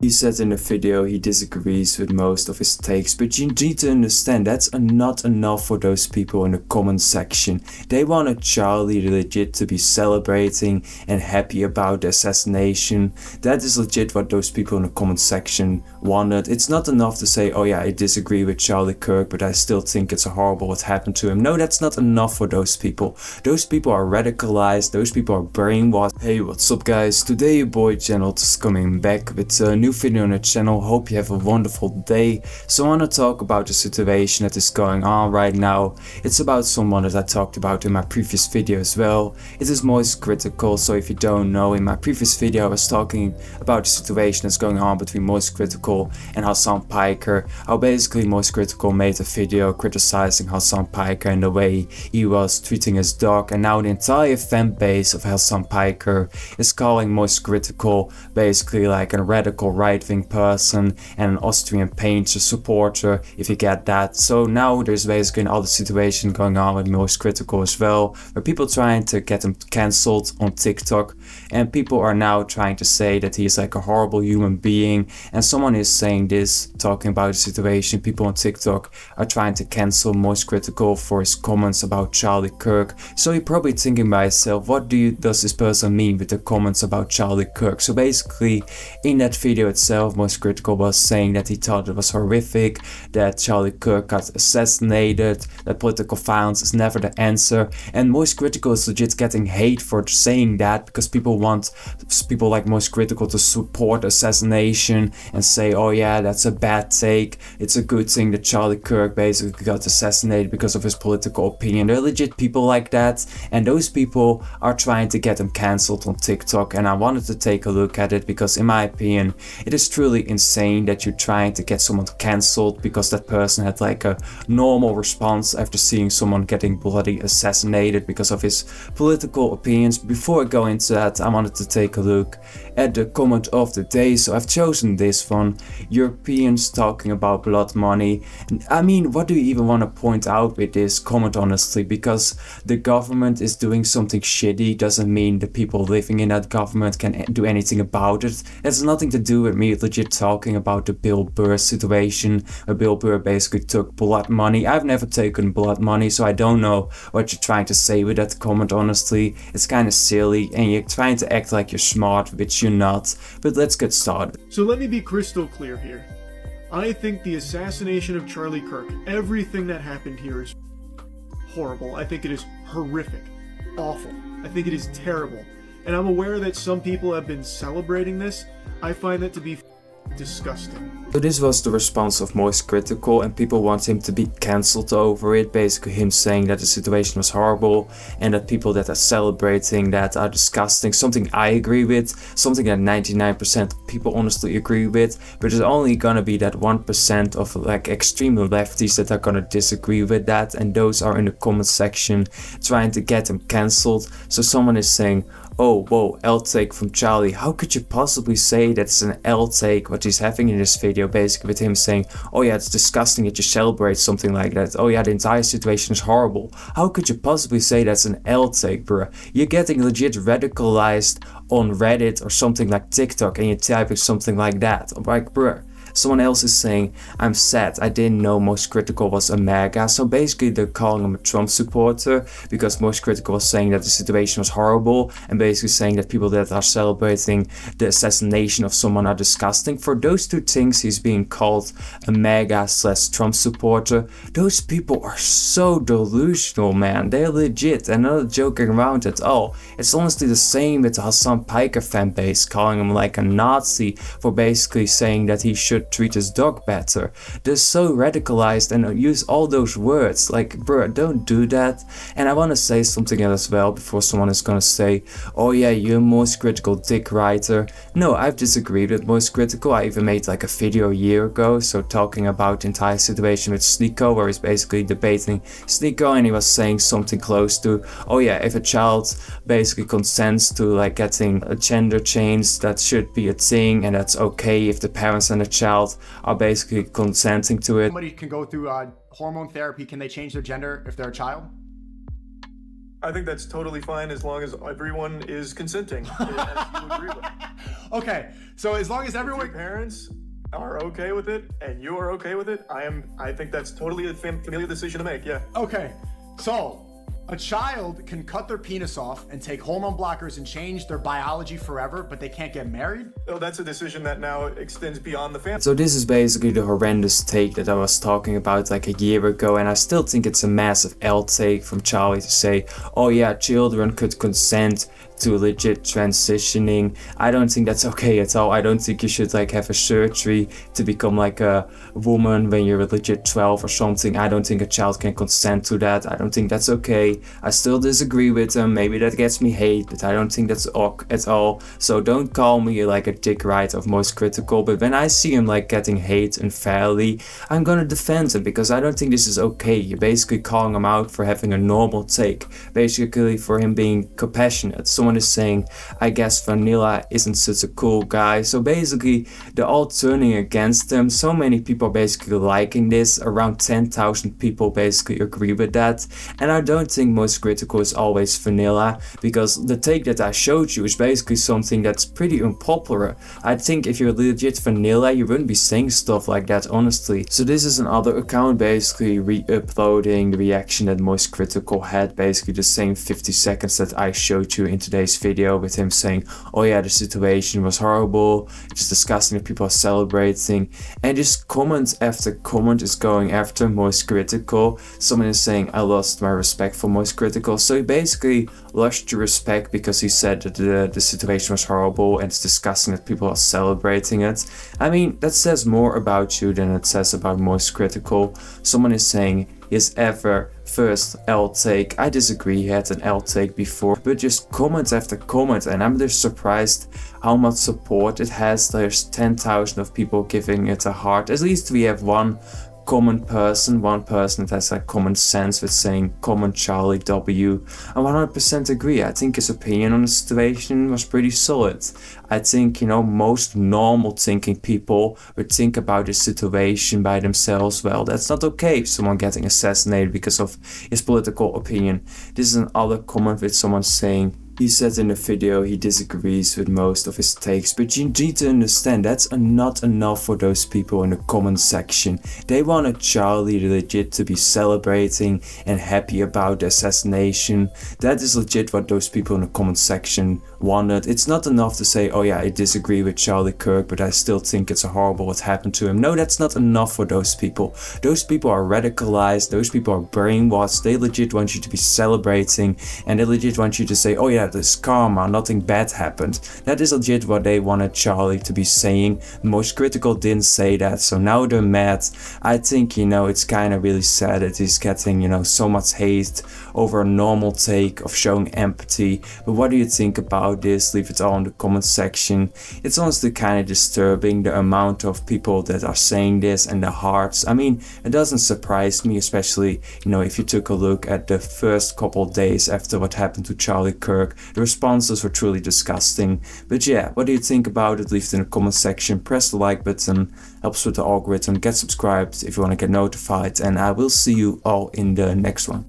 He said in the video he disagrees with most of his takes, but you need to understand that's not enough for those people in the comment section. They wanted Charlie legit to be celebrating and happy about the assassination. That is legit what those people in the comment section wanted. It's not enough to say, oh yeah, I disagree with Charlie Kirk, but I still think it's horrible what happened to him. No, that's not enough for those people. Those people are radicalized, those people are brainwashed. Hey, what's up guys? Today your boy GenNot is coming back with a new video on the channel. Hope you have a wonderful day. So I want to talk about the situation that is going on right now. It's about someone that I talked about in my previous video as well. It is MoistCr1TiKaL, so if you don't know, in my previous video I was talking about the situation that's going on between MoistCr1TiKaL and Hasan Piker. How basically MoistCr1TiKaL made a video criticizing Hasan Piker and the way he was treating his dog, and now the entire fan base of Hasan Piker is calling MoistCr1TiKaL basically like a radical right-wing person and an Austrian painter supporter, if you get that. So now there's basically another situation going on with MoistCr1TiKaL as well, where people trying to get him cancelled on TikTok, and people are now trying to say that he's like a horrible human being, and someone is saying this, talking about the situation. People on TikTok are trying to cancel MoistCr1TiKaL for his comments about Charlie Kirk. So you're probably thinking by yourself, what does this person mean with the comments about Charlie Kirk? So basically in that video itself, MoistCr1TiKaL was saying that he thought it was horrific, that Charlie Kirk got assassinated, that political violence is never the answer, and MoistCr1TiKaL is legit getting hate for saying that, because people want people like MoistCr1TiKaL to support assassination and say, oh yeah, that's a bad take, it's a good thing that Charlie Kirk basically got assassinated because of his political opinion. There are legit people like that, and those people are trying to get him cancelled on TikTok, and I wanted to take a look at it because in my opinion it is truly insane that you're trying to get someone cancelled because that person had like a normal response after seeing someone getting bloody assassinated because of his political opinions. Before I go into that, I wanted to take a look at the comment of the day. So I've chosen this one: Europeans talking about blood money. I mean, what do you even want to point out with this comment, honestly? Because the government is doing something shitty doesn't mean the people living in that government can do anything about it. It has nothing to do with me legit talking about the Bill Burr situation, where Bill Burr basically took blood money. I've never taken blood money, so I don't know what you're trying to say with that comment, honestly. It's kind of silly, and you're trying to act like you're smart, which you're not. But let's get started. So let me be crystal clear here. I think the assassination of Charlie Kirk, everything that happened here is horrible. I think it is horrific, awful. I think it is terrible. And I'm aware that some people have been celebrating this. I find that to be disgusting. So this was the response of MoistCr1TiKaL, and people want him to be cancelled over it. Basically him saying that the situation was horrible and that people that are celebrating that are disgusting. Something I agree with, something that 99% of people honestly agree with, but there's only gonna be that 1% of like extreme lefties that are gonna disagree with that, and those are in the comment section trying to get him cancelled. So someone is saying, oh whoa, L take from Charlie. How could you possibly say that's an L take, what he's having in this video, basically with him saying, oh yeah, it's disgusting that you celebrate something like that. Oh yeah, the entire situation is horrible. How could you possibly say that's an L take, bruh? You're getting legit radicalized on Reddit or something like TikTok and you're typing something like that. I'm like, bruh. Someone else is saying, I'm sad, I didn't know MoistCr1TiKaL was a MAGA. So basically they're calling him a Trump supporter because MoistCr1TiKaL was saying that the situation was horrible, and basically saying that people that are celebrating the assassination of someone are disgusting. For those two things he's being called a MAGA/Trump supporter. Those people are so delusional, man. They're legit and not joking around at all. It's honestly the same with the Hasan Piker fan base, calling him like a Nazi for basically saying that he should treat his dog better. They're so radicalized and use all those words. Like, bro, don't do that. And I want to say something else as well before someone is gonna say, oh yeah, you're a MoistCr1TiKaL dick writer. No, I've disagreed with MoistCr1TiKaL. I even made like a video a year ago, so talking about the entire situation with Sneeko, where he's basically debating Sneeko, and he was saying something close to, oh yeah, if a child basically consents to like getting a gender change, that should be a thing, and that's okay if the parents and the child are basically consenting to it. Somebody can go through hormone therapy. Can they change their gender if they're a child? I think that's totally fine as long as everyone is consenting, as you agree with. Okay, so as long as everyone... If your parents are okay with it and you are okay with it, I think that's totally a familial decision to make, yeah. Okay, so a child can cut their penis off and take hormone blockers and change their biology forever, but they can't get married? Oh, that's a decision that now extends beyond the family. So this is basically the horrendous take that I was talking about like a year ago, and I still think it's a massive L take from Charlie to say, oh yeah, children could consent to legit transitioning. I don't think that's okay at all. I don't think you should like have a surgery to become like a woman when you're legit 12 or something. I don't think a child can consent to that. I don't think that's okay. I still disagree with him. Maybe that gets me hate, but I don't think that's ok at all. So don't call me like a dick right of Most Critical, but when I see him like getting hate unfairly, I'm gonna defend him because I don't think this is okay. You're basically calling him out for having a normal take, basically for him being compassionate. Someone is saying, I guess Vanilla isn't such a cool guy. So basically they're all turning against him. So many people are basically liking this. Around 10,000 people basically agree with that. And I don't think Most Critical is always vanilla, because the take that I showed you is basically something that's pretty unpopular. I think if you're legit vanilla, you wouldn't be saying stuff like that, honestly. So this is another account basically re-uploading the reaction that Most Critical had, basically the same 50 seconds that I showed you in today's video, with him saying, oh yeah, the situation was horrible, it's disgusting that people are celebrating, and just comment after comment is going after Most Critical. Someone is saying, I lost my respect for Most Critical. So he basically lost your respect because he said that the situation was horrible and it's disgusting that people are celebrating it. I mean, that says more about you than it says about Most Critical. Someone is saying his ever first L take. I disagree, he had an L take before, but just comment after comment, and I'm just surprised how much support it has. There's 10,000 of people giving it a heart. At least we have one person that has like common sense with saying comment Charlie W. I 100% agree. I think his opinion on the situation was pretty solid. I think, you know, most normal thinking people would think about this situation by themselves. Well, that's not okay if someone getting assassinated because of his political opinion. This is another comment with someone saying, he said in the video he disagrees with most of his takes, but you need to understand that's not enough for those people in the comment section. They wanted Charlie legit to be celebrating and happy about the assassination. That is legit what those people in the comment section wanted. It's not enough to say, oh yeah, I disagree with Charlie Kirk, but I still think it's horrible what happened to him. No, that's not enough for those people. Those people are radicalized, those people are brainwashed. They legit want you to be celebrating, and they legit want you to say, oh yeah, this karma, nothing bad happened. That is legit what they wanted Charlie to be saying. Most Critical didn't say that, so now they're mad. I think, you know, it's kind of really sad that he's getting, you know, so much hate over a normal take of showing empathy. But what do you think about this? Leave it all in the comment section. It's honestly kind of disturbing, the amount of people that are saying this and the hearts. I mean, it doesn't surprise me, especially, you know, if you took a look at the first couple days after what happened to Charlie Kirk. The responses were truly disgusting. But yeah, what do you think about it? Leave it in the comment section. Press the like button, helps with the algorithm. Get subscribed if you want to get notified, and I will see you all in the next one.